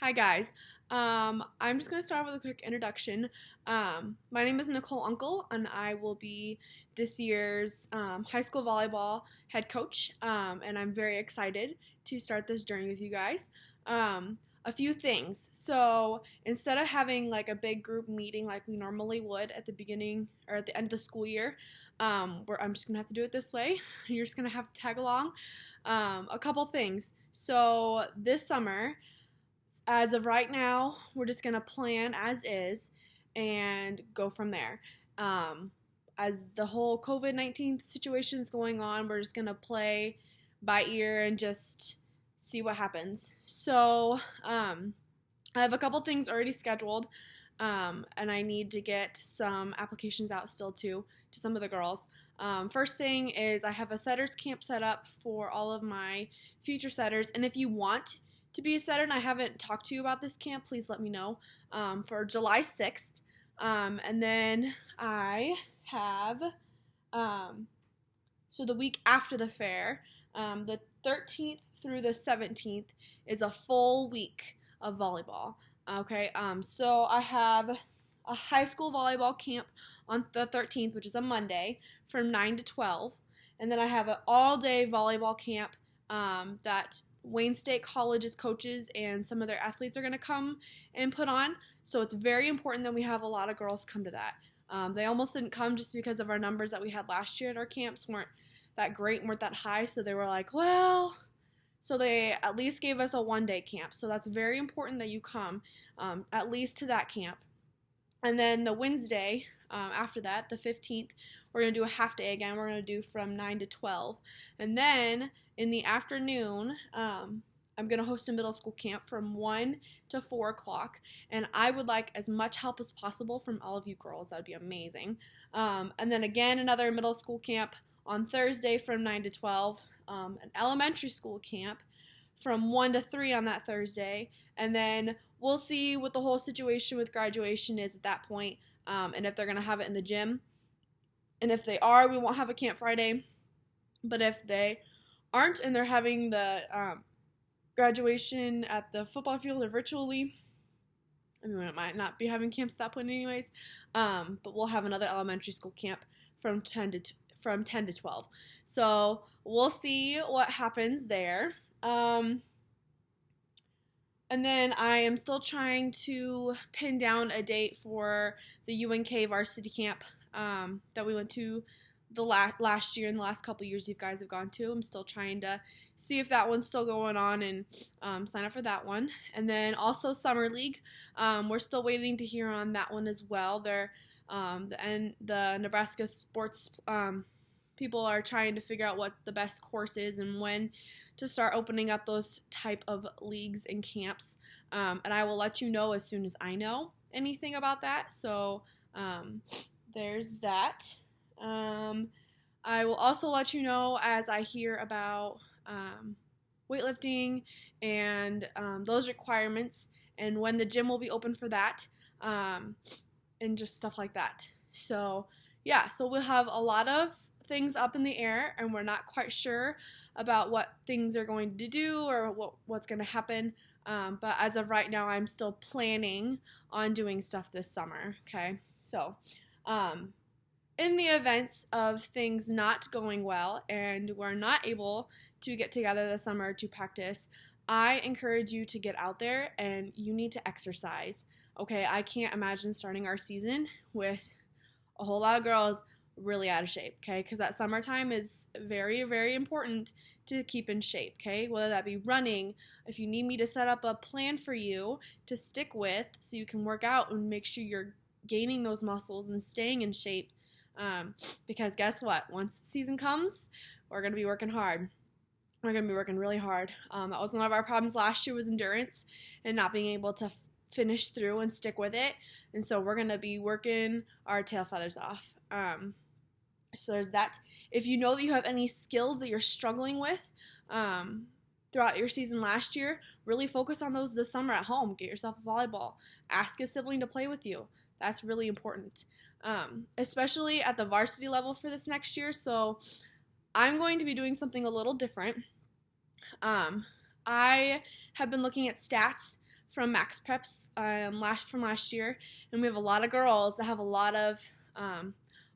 Hi guys. I'm just going to start with a quick introduction. My name is Nicole Uncle, and I will be this year's high school volleyball head coach, and I'm very excited to start this journey with you guys. A few things. So instead of having like a big group meeting like we normally would at the beginning or at the end of the school year, where I'm just going to have to do it this way. You're just going to have to tag along. A couple things. So this summer, as of right now, we're just going to plan as is and go from there. As the whole COVID-19 situation is going on, we're just going to play by ear and just see what happens. So I have a couple things already scheduled, and I need to get some applications out still too to some of the girls. First thing is I have a setters camp set up for all of my future setters, and if you want to be a setter and I haven't talked to you about this camp, please let me know, for July 6th. And then I have, so the week after the fair, the 13th through the 17th is a full week of volleyball. Okay, so I have a high school volleyball camp on the 13th, which is a Monday, from 9 to 12. And then I have an all-day volleyball camp that Wayne State College's coaches and some of their athletes are going to come and put on. So it's very important that we have a lot of girls come to that. They almost didn't come just because of our numbers that we had last year at our camps weren't that great, weren't that high. So they were like, well, so they at least gave us a one-day camp. So that's very important that you come at least to that camp. And then the Wednesday after that, the 15th, we're going to do a half day again. We're going to do from 9 to 12. And then in the afternoon, I'm going to host a middle school camp from 1 to 4 o'clock. And I would like as much help as possible from all of you girls. That would be amazing. And then again, another middle school camp on Thursday from 9 to 12. An elementary school camp from 1 to 3 on that Thursday. And then we'll see what the whole situation with graduation is at that point, and if they're going to have it in the gym. And if they are, we won't have a camp Friday. But if they aren't and they're having the graduation at the football field or virtually, I mean, we might not be having camps at that point anyways, but we'll have another elementary school camp from 10 to 12. So we'll see what happens there. And then I am still trying to pin down a date for the UNK varsity camp that we went to the last year and the last couple years you guys have gone to. I'm still trying to see if that one's still going on and sign up for that one. And then also Summer League. We're still waiting to hear on that one as well. They're the Nebraska sports people are trying to figure out what the best course is and when to start opening up those type of leagues and camps. And I will let you know as soon as I know anything about that. So there's that. I will also let you know as I hear about weightlifting and those requirements and when the gym will be open for that, and just stuff like that. So yeah, so we'll have a lot of things up in the air, and we're not quite sure about what things are going to do or what's going to happen. But as of right now, I'm still planning on doing stuff this summer. Okay, so in the events of things not going well and we're not able to get together this summer to practice, I encourage you to get out there and you need to exercise. Okay, I can't imagine starting our season with a whole lot of girls really out of shape, okay? Because that summertime is very, very important to keep in shape, okay? Whether that be running, if you need me to set up a plan for you to stick with so you can work out and make sure you're gaining those muscles and staying in shape, because guess what? Once season comes, we're going to be working hard. We're going to be working really hard. That was one of our problems last year was endurance and not being able to finish through and stick with it. And so we're going to be working our tail feathers off. So there's that. If you know that you have any skills that you're struggling with throughout your season last year, really focus on those this summer at home. Get yourself a volleyball. Ask a sibling to play with you. That's really important, especially at the varsity level for this next year. So I'm going to be doing something a little different. I have been looking at stats from Max Preps from last year, and we have a lot of girls that have a lot of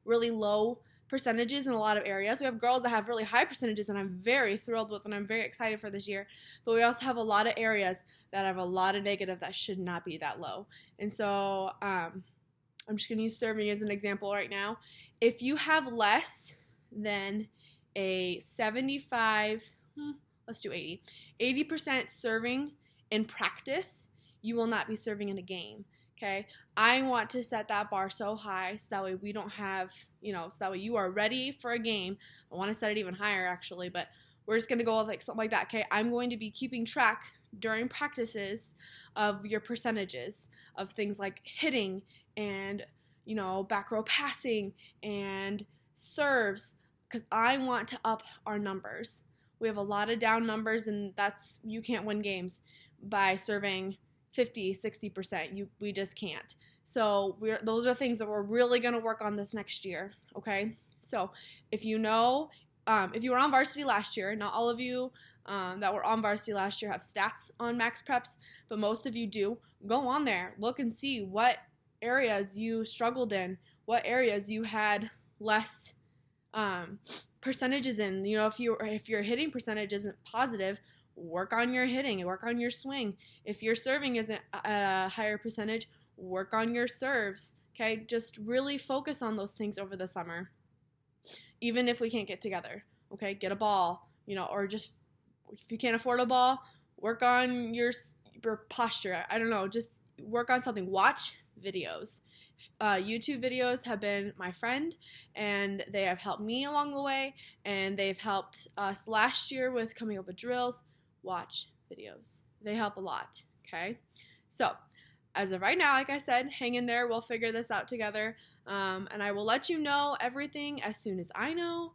really low percentages in a lot of areas. We have girls that have really high percentages, and I'm very thrilled with, and I'm very excited for this year. But we also have a lot of areas that have a lot of negative that should not be that low. And so I'm just going to use serving as an example right now. If you have less than a 75, let's do 80% serving in practice, you will not be serving in a game. Okay, I want to set that bar so high so that way we don't have, so that way you are ready for a game. I want to set it even higher actually, but we're just going to go with like something like that. Okay, I'm going to be keeping track during practices of your percentages of things like hitting and, back row passing and serves, because I want to up our numbers. We have a lot of down numbers, and you can't win games by serving 50-60%. We just can't. So those are things that we're really going to work on this next year. Okay, so if you were on varsity last year, not all of you that were on varsity last year have stats on Max Preps, but most of you do. Go on there, look and see what areas you struggled in, what areas you had less percentages in. If your hitting percentage isn't positive, work on your hitting and work on your swing. If your serving isn't a higher percentage, work on your serves. Okay, just really focus on those things over the summer. Even if we can't get together, okay, get a ball, or just if you can't afford a ball, work on your posture. I don't know, just work on something. Watch videos. YouTube videos have been my friend, and they have helped me along the way, and they've helped us last year with coming up with drills. Watch videos. They help a lot, okay? So, as of right now, like I said, hang in there. We'll figure this out together, and I will let you know everything as soon as I know.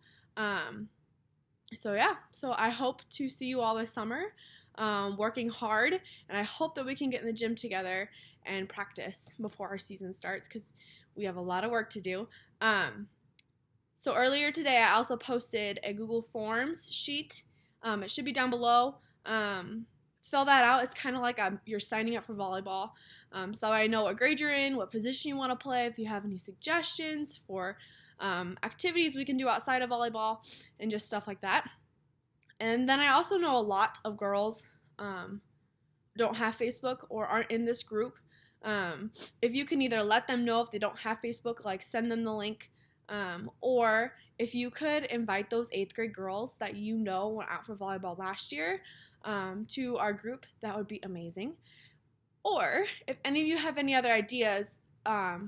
So I hope to see you all this summer, working hard, and I hope that we can get in the gym together and practice before our season starts, because we have a lot of work to do. So earlier today, I also posted a Google Forms sheet. It should be down below. Fill that out. It's kind of like you're signing up for volleyball. So I know what grade you're in, what position you want to play, if you have any suggestions for activities we can do outside of volleyball, and just stuff like that. And then I also know a lot of girls don't have Facebook or aren't in this group. If you can either let them know if they don't have Facebook, like send them the link, or if you could invite those 8th grade girls that went out for volleyball last year to our group, that would be amazing. Or if any of you have any other ideas, that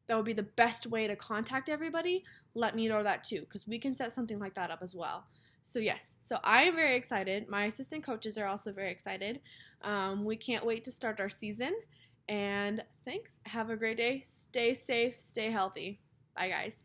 would be the best way to contact everybody, let me know that too, because we can set something like that up as well. So yes, so I am very excited. My assistant coaches are also very excited. We can't wait to start our season. And thanks. Have a great day. Stay safe. Stay healthy. Bye, guys.